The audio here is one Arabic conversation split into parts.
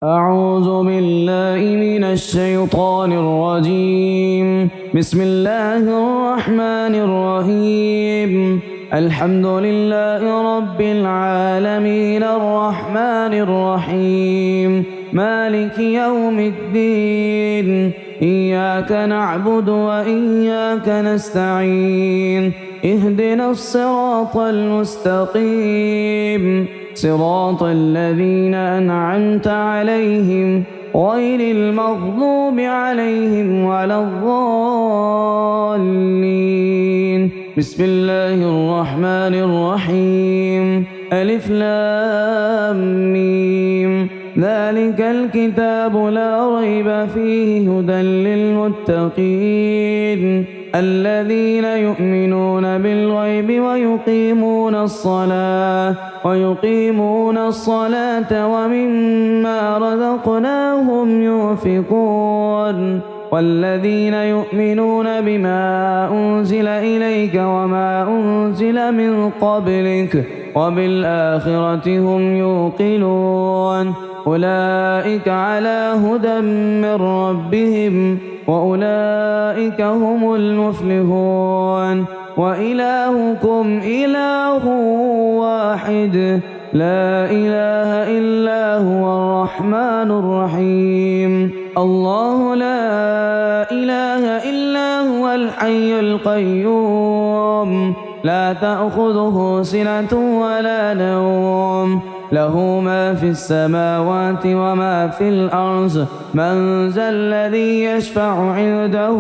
أعوذ بالله من الشيطان الرجيم. بسم الله الرحمن الرحيم. الحمد لله رب العالمين الرحمن الرحيم مالك يوم الدين. إياك نعبد وإياك نستعين. اهدنا الصراط المستقيم صراط الذين أنعمت عليهم غير المغضوب عليهم ولا الضالين. بسم الله الرحمن الرحيم. ألف لام ميم. ذلك الكتاب لا ريب فيه هدى للمتقين الذين يؤمنون بالغيب ويقيمون الصلاة ومما رزقناهم ينفقون والذين يؤمنون بما أنزل إليك وما أنزل من قبلك وبالآخرة هم يوقنون أولئك على هدى من ربهم وأولئك هم المفلحون. وإلهكم إله واحد لا إله إلا هو الرحمن الرحيم. الله لا إله إلا هو الحي القيوم لا تأخذه سنة ولا نوم له ما في السماوات وما في الأرض من ذا الذي يشفع عنده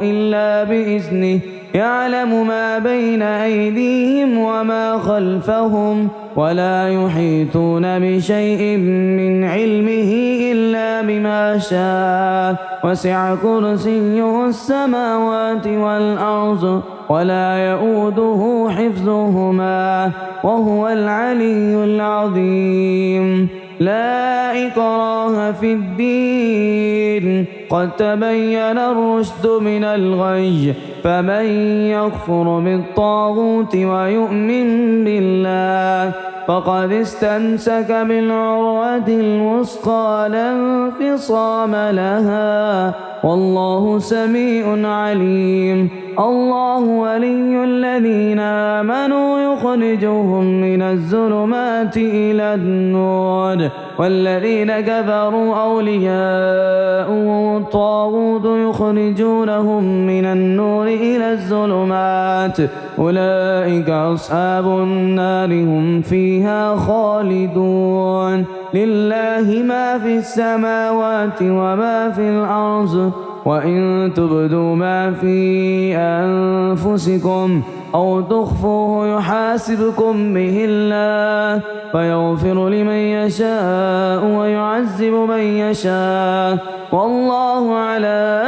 إلا بإذنه يعلم ما بين أيديهم وما خلفهم ولا يحيطون بشيء من علمه إلا بما شاء وسع كرسيه السماوات والأرض ولا يؤوده حفظهما وهو العلي العظيم. لا إكراه في الدين قد تبين الرشد من الغي فمن يكفر بالطاغوت ويؤمن بالله فقد استمسك بالعروة الوثقى لا انفصام لها والله سميع عليم. الله ولي الذين آمنوا يخرجهم من الظلمات إلى النور والذين كفروا أولياؤهم الطاغوت يخرجونهم من النور إلى الظلمات أولئك أصحاب النار هم فيها خالدون. لله ما في السماوات وما في الأرض وإن تبدوا ما في أنفسكم أو تخفوه يحاسبكم به الله فيغفر لمن يشاء ويعذب من يشاء والله على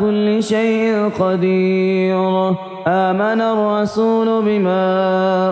كل شيء قدير. آمن الرسول بما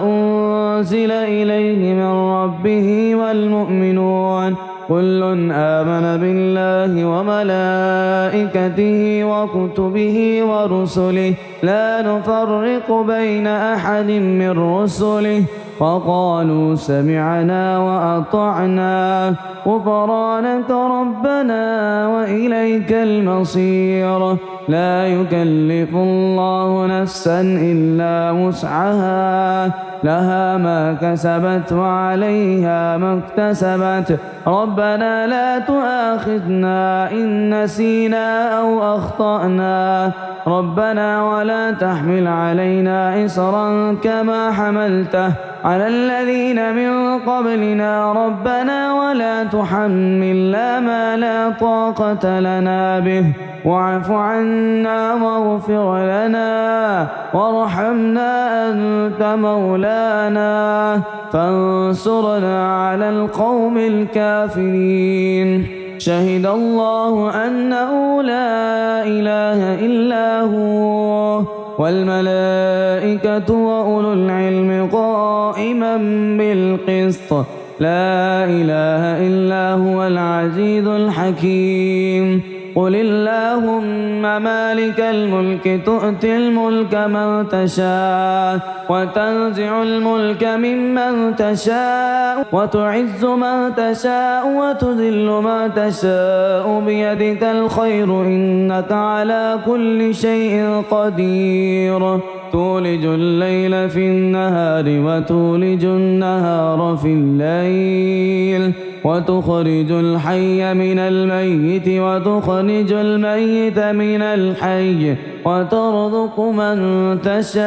أنزل إليه من ربه والمؤمنون كل آمن بالله وملائكته وكتبه ورسله لا نفرق بين أحد من رسله وقالوا سمعنا وأطعنا غفرانك ربنا وإليك المصير. لا يكلف الله نفسا إلا وسعها لها ما كسبت وعليها ما اكتسبت ربنا لا تؤاخذنا إن نسينا أو أخطأنا ربنا ولا تحمل علينا إصرا كما حملته على الذين من قبلنا ربنا ولا تحملنا ما لا طاقة لنا به واعف عنا واغفر لنا وارحمنا أنت مولانا فانصرنا على القوم الكافرين. شهد الله أنه لا إله إلا هو والملائكة وأولو العلم قائما بالقسط لا إله إلا هو العزيز الحكيم. قل اللهم مالك الملك تؤتي الملك من تشاء وتنزع الملك ممن تشاء وتعز من تشاء وتذل من تشاء بيدك الخير إنك على كل شيء قدير تولج الليل في النهار وتولج النهار في الليل وتخرج الحي من الميت وتخرج الميت من الحي وترزق من تشاء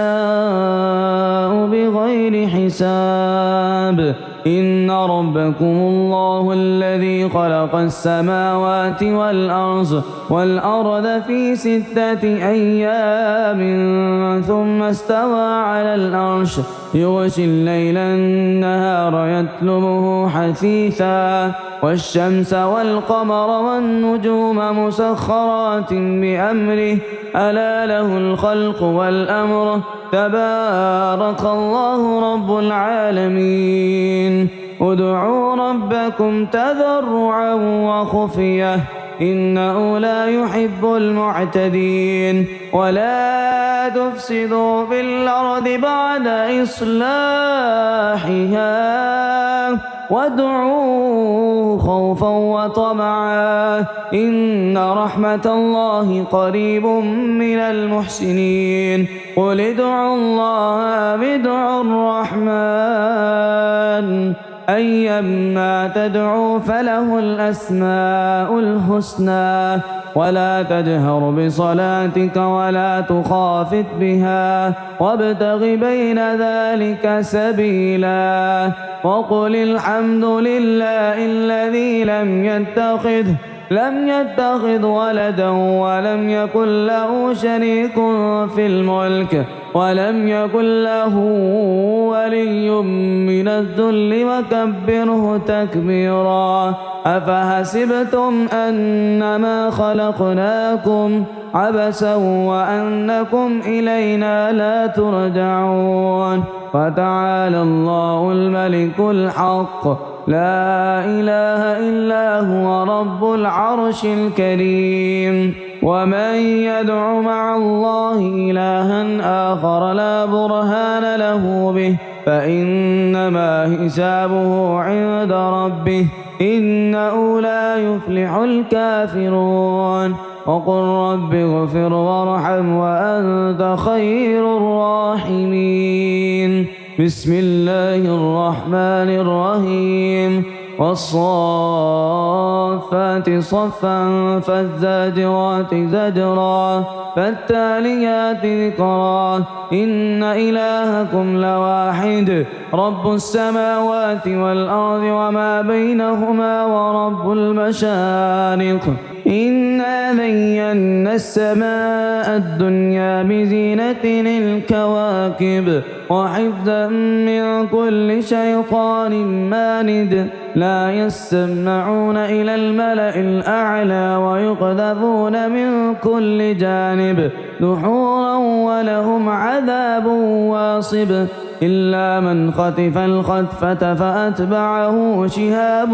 بغير حساب إن ربكم الله الذي خلق السماوات والأرض في 6 أيام ثم استوى على العرش يغشي الليل النهار يطلبه حثيثا والشمس والقمر والنجوم مسخرات بأمره ألا له الخلق والأمر تبارك الله رب العالمين ادعوا ربكم تضرعا وخفية إنه لا يحب المعتدين ولا تفسدوا في الأرض بعد إصلاحها وادعوه خوفا وطمعا إن رحمة الله قريب من المحسنين قل ادعوا الله ادعوا الرحمن أيما تدعوا فله الأسماء الحسنى ولا تجهر بصلاتك ولا تخافت بها وابتغ بين ذلك سبيلا وقل الحمد لله الذي لم يتخذ ولدا ولم يكن له شريك في الملك ولم يكن له ولي من الذل وكبره تكبيرا أفحسبتم أنما خلقناكم عبثا وأنكم إلينا لا ترجعون فتعالى الله الملك الحق لا إله إلا هو رب العرش الكريم ومن يدع مع الله إلها آخر لا برهان له به فإنما حسابه عند ربه إنه لا يفلح الكافرون وقل رب اغفر وارحم وأنت خير الراحمين بسم الله الرحمن الرحيم والصافات صفا فالزاجرات زجرا فالتاليات ذكرا إن إلهكم لواحد رب السماوات والأرض وما بينهما ورب المشارق إنا زينا السماء الدنيا بزينة الكواكب وحفظا من كل شيطان مارد لا يسمعون إلى الملأ الأعلى ويقذفون من كل جانب دحورا ولهم عذاب واصب إلا من خطف الخطفة فأتبعه شهاب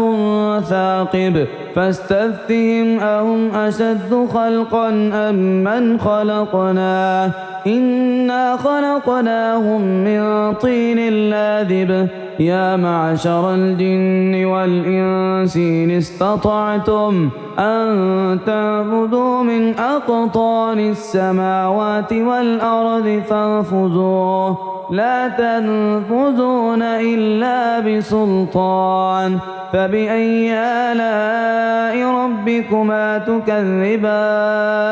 ثاقب فاستفتهم أهم أشد خلقا أم من خلقنا إنا خلقناهم من طين لاذب يا معشر الجن والإنس إن استطعتم أن تنفذوا من أقطار السماوات والأرض فانفذوا لا تنفذون إلا بسلطان فبأي آلاء ربكما تكذبان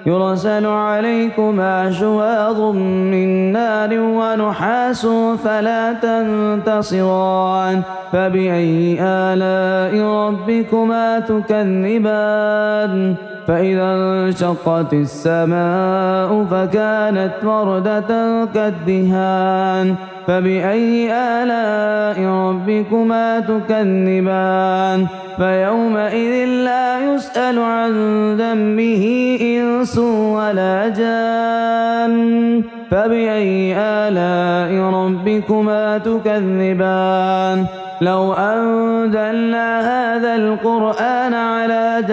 يرسل عليكما شواظ من نار ونحاس فلا تنتصران فبأي آلاء ربكما تكذبان فإذا انشقت السماء فكانت وردة كالدهان فبأي آلاء ربكما تكذبان فيومئذ لا يسأل عن ذنبه إنس ولا جان فبأي آلاء ربكما تكذبان لو أنزلنا هذا القرآن على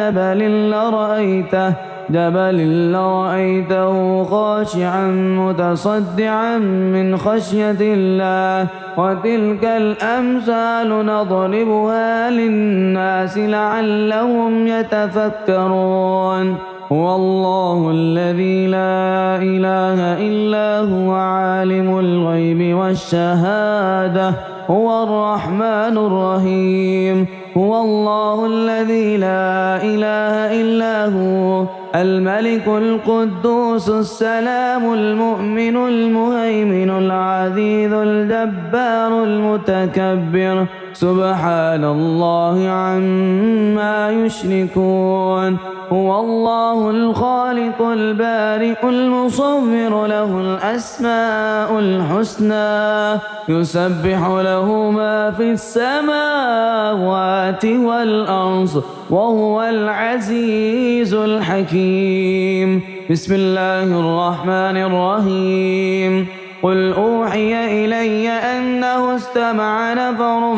جبل لرأيته خاشعا متصدعا من خشية الله. وتلك الأمثال نضربها للناس لعلهم يتفكرون. هو الله الذي لا إله إلا هو عالم الغيب والشهادة هو الرحمن الرحيم. هو الله الذي لا إله إلا هو الملك القدوس السلام المؤمن المهيمن العزيز الجبار المتكبر سبحان الله عما يشركون. هو الله الخالق البارئ المصور له الأسماء الحسنى يسبح له ما في السماوات والأرض وهو العزيز الحكيم. بسم الله الرحمن الرحيم. قل أوحي إلي أنه استمع نفر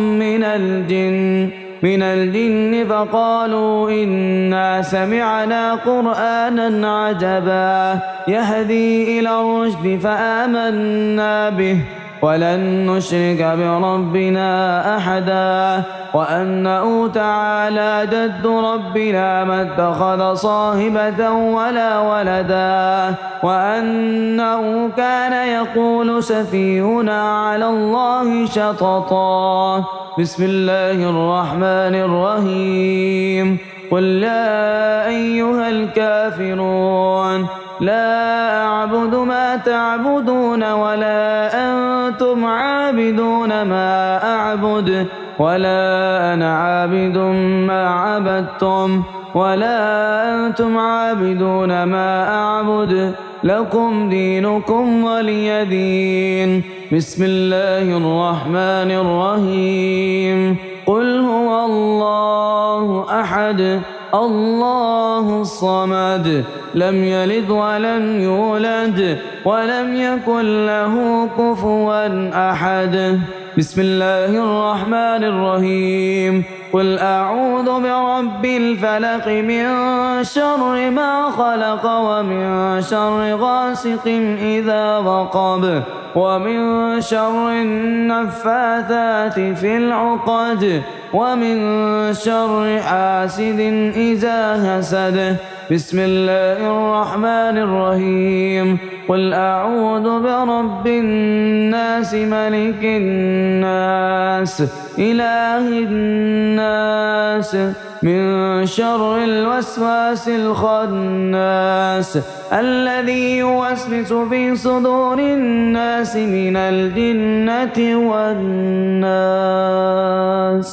من الجن فقالوا إنا سمعنا قرآنا عجبا يهدي إلى الرشد فآمنا به ولن نشرك بربنا أحدا. وأنه تعالى جد ربنا ما اتخذ صاحبة ولا ولدا. وأنه كان يقول سفيهنا على الله شططا. بسم الله الرحمن الرحيم. قل يا أيها الكافرون لا أعبد ما تعبدون ولا أنتم عابدون ما أعبد ولا أنا عابد ما عبدتم ولا أنتم عابدون ما أعبد لكم دينكم ولي دين. بسم الله الرحمن الرحيم. قل هو الله أحد الله الصمد لم يلد ولم يولد ولم يكن له كفوا أحد. بسم الله الرحمن الرحيم. قل أعوذ برب الفلق من شر ما خلق ومن شر غاسق إذا وقب ومن شر النفاثات في العقد ومن شر حاسد إذا حسد. بسم الله الرحمن الرحيم. قل أعوذ برب الناس ملك الناس إله الناس من شر الوسواس الخناس الذي يوسوس في صدور الناس من الجنة والناس.